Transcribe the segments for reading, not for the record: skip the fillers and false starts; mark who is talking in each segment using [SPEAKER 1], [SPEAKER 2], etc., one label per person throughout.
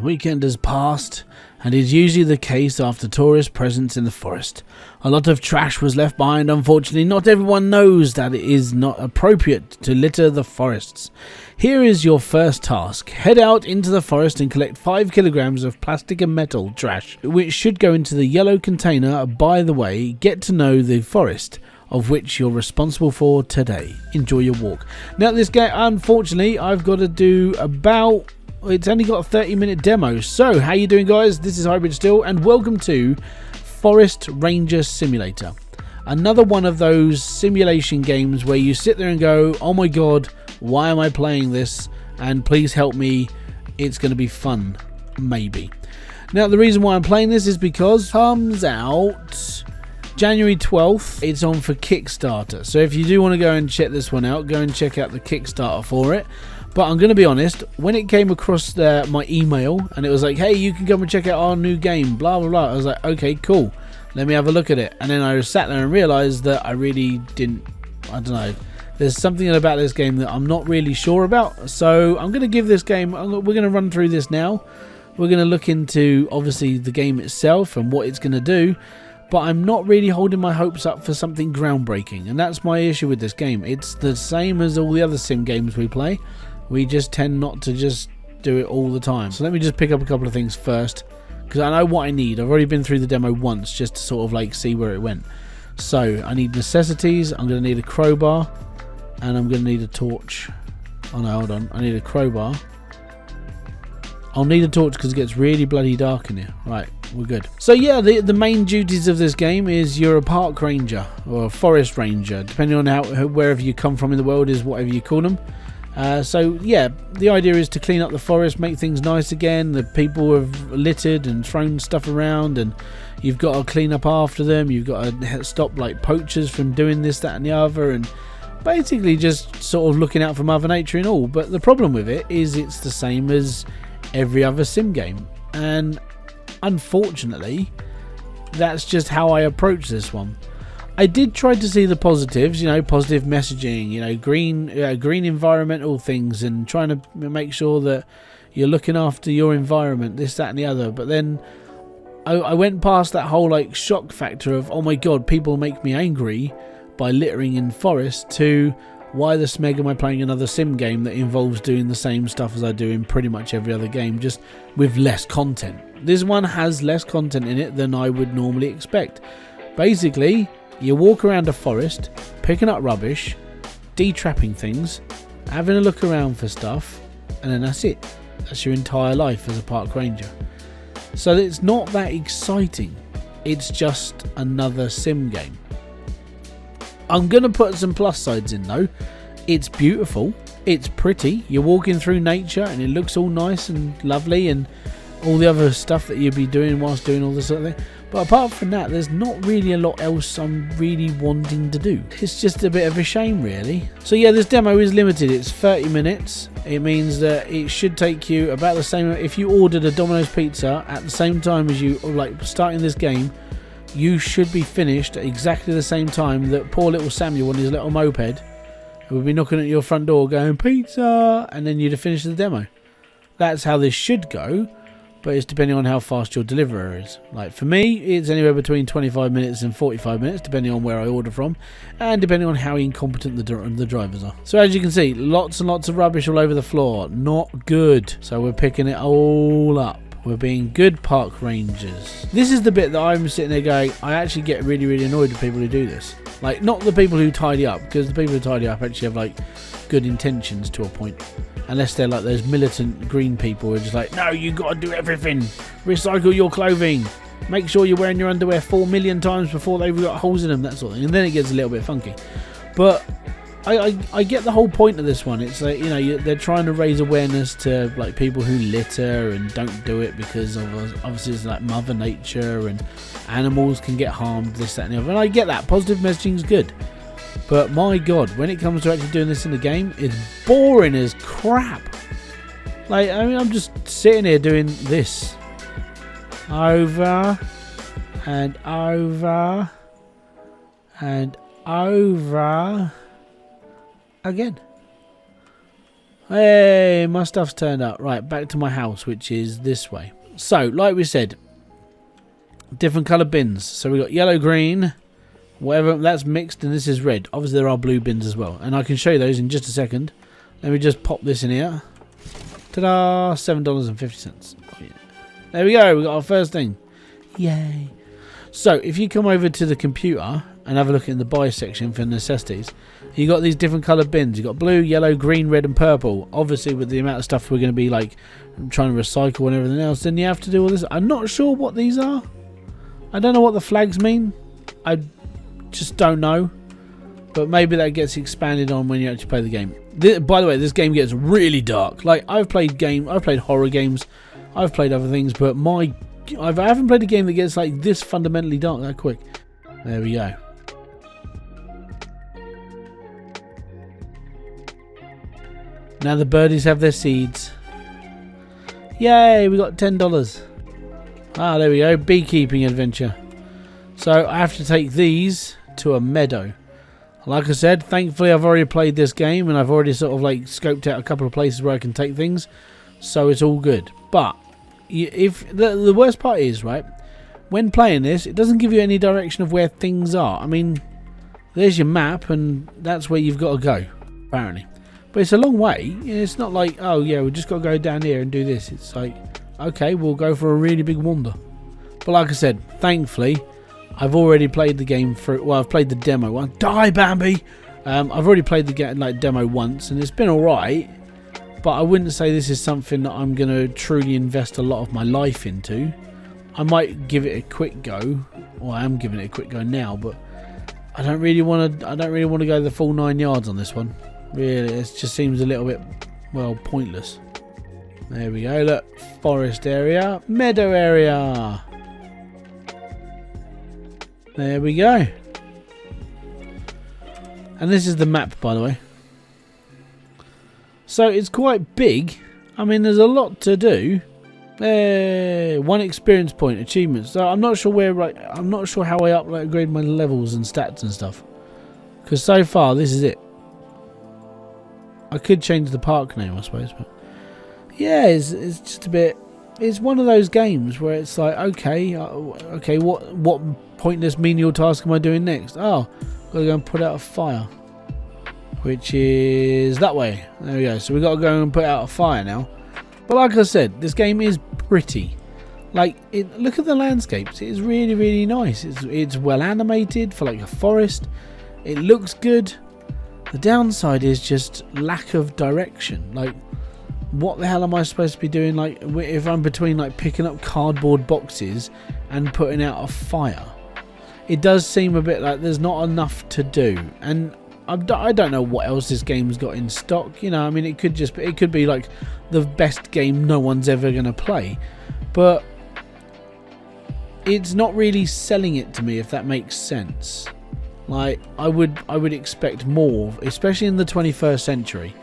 [SPEAKER 1] weekend has passed, and is usually the case after tourist presence in the forest. A lot of trash was left behind. Unfortunately, not everyone knows that it is not appropriate to litter the forests. Here is your first task. Head out into the forest and collect 5 kilograms of plastic and metal trash, which should go into the yellow container. By the way, get to know the forest of which you're responsible for today. Enjoy your walk. Now this game, unfortunately, I've got to do about... It's only got a 30-minute demo. So, how you doing, guys? This is Hybridsteel, and welcome to Forest Ranger Simulator. Another one of those simulation games where you sit there and go, oh my god, why am I playing this? And please help me. It's going to be fun. Maybe. Now, the reason why I'm playing this is because it comes out January 12th. It's on for Kickstarter. So if you do want to go and check this one out, go and check out the Kickstarter for it. But I'm going to be honest, when it came across my email and it was like, hey, you can come and check out our new game, blah, blah, blah. I was like, okay, cool. Let me have a look at it. And then I sat there and realized that I really didn't, I don't know. There's something about this game that I'm not really sure about. So I'm going to give this game, we're going to run through this now. We're going to look into, obviously, the game itself and what it's going to do. But I'm not really holding my hopes up for something groundbreaking. And that's my issue with this game. It's the same as all the other sim games we play. We just tend not to just do it all the time. So let me just pick up a couple of things first, because I know what I need. I've already been through the demo once just to sort of like see where it went. So I need necessities. I'm going to need a crowbar, and I'm going to need a torch. Oh no, hold on. I need a crowbar. I'll need a torch because it gets really bloody dark in here. Right, we're good. So yeah, the main duties of this game is you're a park ranger or a forest ranger, depending on wherever you come from in the world is whatever you call them. So yeah, the idea is to clean up the forest, make things nice again. The people have littered and thrown stuff around, and you've got to clean up after them. You've got to stop like poachers from doing this, that and the other, and basically just sort of looking out for Mother Nature and all. But the problem with it is it's the same as every other sim game, and unfortunately that's just how I approach this one. I did try to see the positives, you know, positive messaging, you know, green environmental things, and trying to make sure that you're looking after your environment, this, that and the other. But then I went past that whole like shock factor of, oh my god, people make me angry by littering in forest, to why the smeg am I playing another sim game that involves doing the same stuff as I do in pretty much every other game, just with less content. This one has less content in it than I would normally expect. Basically, you walk around a forest, picking up rubbish, de-trapping things, having a look around for stuff, and then that's it. That's your entire life as a park ranger. So it's not that exciting. It's just another sim game. I'm going to put some plus sides in though. It's beautiful. It's pretty. You're walking through nature and it looks all nice and lovely, and all the other stuff that you'd be doing whilst doing all this sort of thing. But apart from that, there's not really a lot else I'm really wanting to do. It's just a bit of a shame, really. So yeah, this demo is limited. It's 30 minutes. It means that it should take you about the same. If you ordered a Domino's pizza at the same time as you, like, starting this game, you should be finished at exactly the same time that poor little Samuel on his little moped would be knocking at your front door going, pizza, and then you'd have finished the demo. That's how this should go. But it's depending on how fast your deliverer is. Like for me, it's anywhere between 25 minutes and 45 minutes, depending on where I order from, and depending on how incompetent the drivers are. So as you can see, lots and lots of rubbish all over the floor. Not good. So we're picking it all up. We're being good park rangers. This is the bit that I'm sitting there going, I actually get really, really annoyed with people who do this. Like, not the people who tidy up, because the people who tidy up actually have like good intentions to a point. Unless they're like those militant green people who are just like, no, you got to do everything. Recycle your clothing. Make sure you're wearing your underwear 4 million times before they've got holes in them, that sort of thing. And then it gets a little bit funky. But I get the whole point of this one. It's like, you know, they're trying to raise awareness to like people who litter and don't do it because of, obviously it's like Mother Nature and animals can get harmed, this, that and the other. And I get that. Positive messaging is good. But my god, when it comes to actually doing this in the game, it's boring as crap. Like, I mean, I'm just sitting here doing this. Over and over and over again. Hey, my stuff's turned up. Right, back to my house, which is this way. So, like we said, different colour bins. So we got yellow, green, whatever, that's mixed, and this is red. Obviously there are blue bins as well, and I can show you those in just a second. Let me just pop this in here. Ta-da! $7.50. Oh, yeah. There we go, we got our first thing. Yay. So if you come over to the computer and have a look in the buy section for necessities, you got these different coloured bins. You got blue, yellow, green, red and purple. Obviously with the amount of stuff we're going to be like trying to recycle and everything else, then you have to do all this. I'm not sure what these are. I don't know what the flags mean. I just don't know. But maybe that gets expanded on when you actually play the game. By the way, this game gets really dark. Like, I've played horror games, I've played other things, but I haven't played a game that gets like this fundamentally dark that quick. There we go. Now the birdies have their seeds. Yay, we got $10. Ah, there we go, beekeeping adventure. So I have to take these to a meadow. Like I said, thankfully I've already played this game and I've already sort of like scoped out a couple of places where I can take things, so it's all good. But if the worst part is, right, when playing this, it doesn't give you any direction of where things are. I mean, there's your map and that's where you've got to go, apparently. But it's a long way. It's not like, oh yeah, we've just got to go down here and do this. It's like, okay, we'll go for a really big wander. But like I said, thankfully, I've already played the game through. Well, I've played the demo one. Die, Bambi! I've already played the demo once, and it's been alright. But I wouldn't say this is something that I'm going to truly invest a lot of my life into. I might give it a quick go. Well, I am giving it a quick go now, but I don't really want to. I don't really want to go the full 9 yards on this one. Really, it just seems a little bit, well, pointless. There we go. Look, forest area, meadow area. There we go. And this is the map, by the way. So it's quite big. I mean, there's a lot to do. 1 experience point achievements. So I'm not sure where. I'm not sure how I upgrade my levels and stats and stuff. Because so far, this is it. I could change the park name, I suppose, but yeah, it's just a bit. It's one of those games where it's like, okay, what pointless menial task am I doing next? Oh, got to go and put out a fire, which is that way. There we go. So we got to go and put out a fire now. But like I said, this game is pretty. Like, look at the landscapes. It is really, really nice. It's well animated for like a forest. It looks good. The downside is just lack of direction. Like, what the hell am I supposed to be doing? Like, if I'm between like picking up cardboard boxes and putting out a fire, it does seem a bit like there's not enough to do. And I don't know what else this game's got in stock. You know, I mean, it could be like the best game no one's ever gonna play, but it's not really selling it to me, if that makes sense. Like, I would expect more, especially in the 21st century.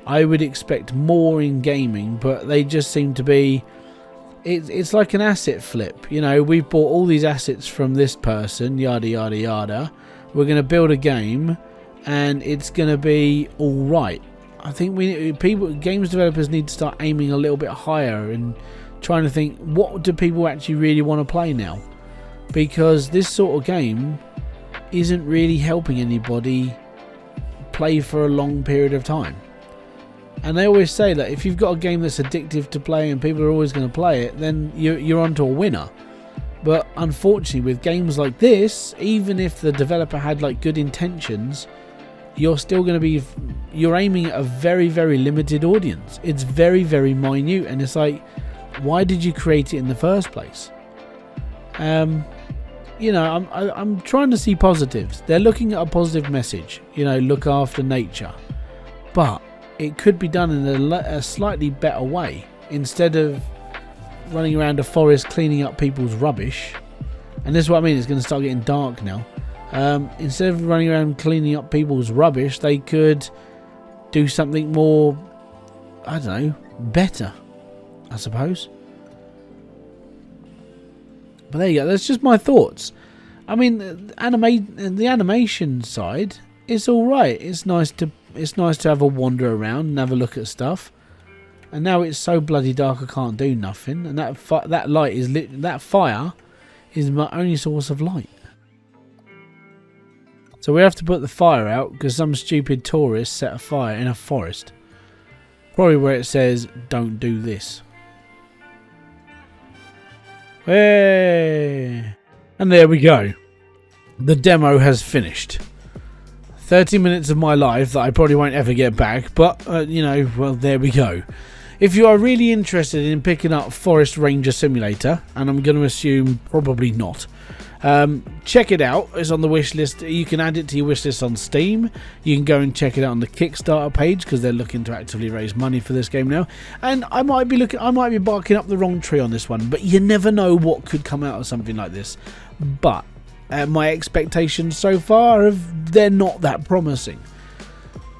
[SPEAKER 1] I would expect more in gaming, but they just seem to be. It's like an asset flip. You know, we've bought all these assets from this person, yada yada yada. We're going to build a game, and it's going to be all right. I think games developers need to start aiming a little bit higher and trying to think, what do people actually really want to play now? Because this sort of game isn't really helping anybody play for a long period of time. And they always say that if you've got a game that's addictive to play and people are always going to play it, then you're onto a winner. But unfortunately, with games like this, even if the developer had like good intentions, you're still going to be, you're aiming at a very, very limited audience. It's very, very minute, and it's like, why did you create it in the first place? You know, I'm trying to see positives. They're looking at a positive message. You know, look after nature, but it could be done in a slightly better way. Instead of running around a forest cleaning up people's rubbish, and this is what I mean. It's going to start getting dark now. Instead of running around cleaning up people's rubbish, they could do something more, I don't know, better, I suppose. But there you go. That's just my thoughts. I mean, the animation side, it's all right. It's nice to have a wander around and have a look at stuff. And now it's so bloody dark I can't do nothing. And that fire is my only source of light. So we have to put the fire out because some stupid tourist set a fire in a forest. Probably where it says, don't do this. Hey! And there we go. The demo has finished. 30 minutes of my life that I probably won't ever get back. But, you know, well, there we go. If you are really interested in picking up Forest Ranger Simulator, and I'm going to assume probably not, check it out. It's on the wish list. You can add it to your wish list on Steam. You can go and check it out on the Kickstarter page because they're looking to actively raise money for this game now. And I might be barking up the wrong tree on this one, but you never know what could come out of something like this. But my expectations so far they're not that promising.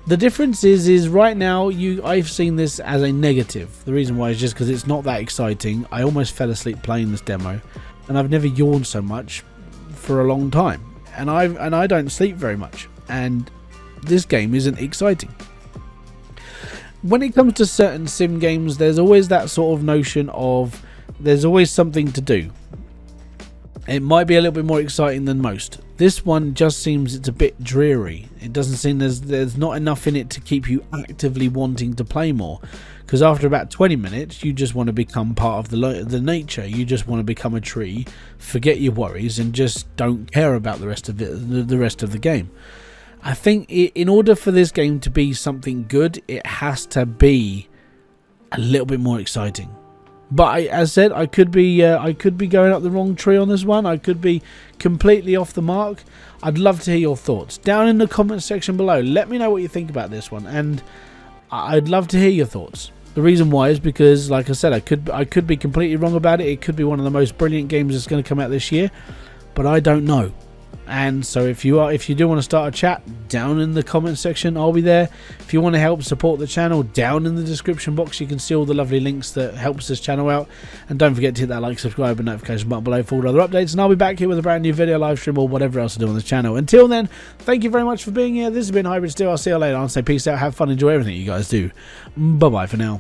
[SPEAKER 1] The difference is right now I've seen this as a negative. The reason why is just because it's not that exciting. I almost fell asleep playing this demo, and I've never yawned so much for a long time. And I don't sleep very much, and this game isn't exciting. When it comes to certain sim games, there's always that sort of notion of there's always something to do. It might be a little bit more exciting than most. This one just seems it's a bit dreary. It doesn't seem there's not enough in it to keep you actively wanting to play more. Because after about 20 minutes, you just want to become part of the nature. You just want to become a tree, forget your worries, and just don't care about the rest of the game. I think in order for this game to be something good, it has to be a little bit more exciting. But as I said, I could be going up the wrong tree on this one. I could be completely off the mark. I'd love to hear your thoughts down in the comment section below. Let me know what you think about this one, and I'd love to hear your thoughts. The reason why is because, like I said, I could be completely wrong about it. It could be one of the most brilliant games that's going to come out this year, but I don't know. And so if you do want to start a chat, down in the comment section, I'll be there. If you want to help support the channel, down in the description box you can see all the lovely links that helps this channel out. And don't forget to hit that like, subscribe and notification button below for all other updates, and I'll be back here with a brand new video, live stream, or whatever else I do on this channel. Until then, thank you very much for being here. This has been Hybridsteel. I'll see you later. I'll say peace out, have fun, enjoy everything you guys do. Bye bye for now.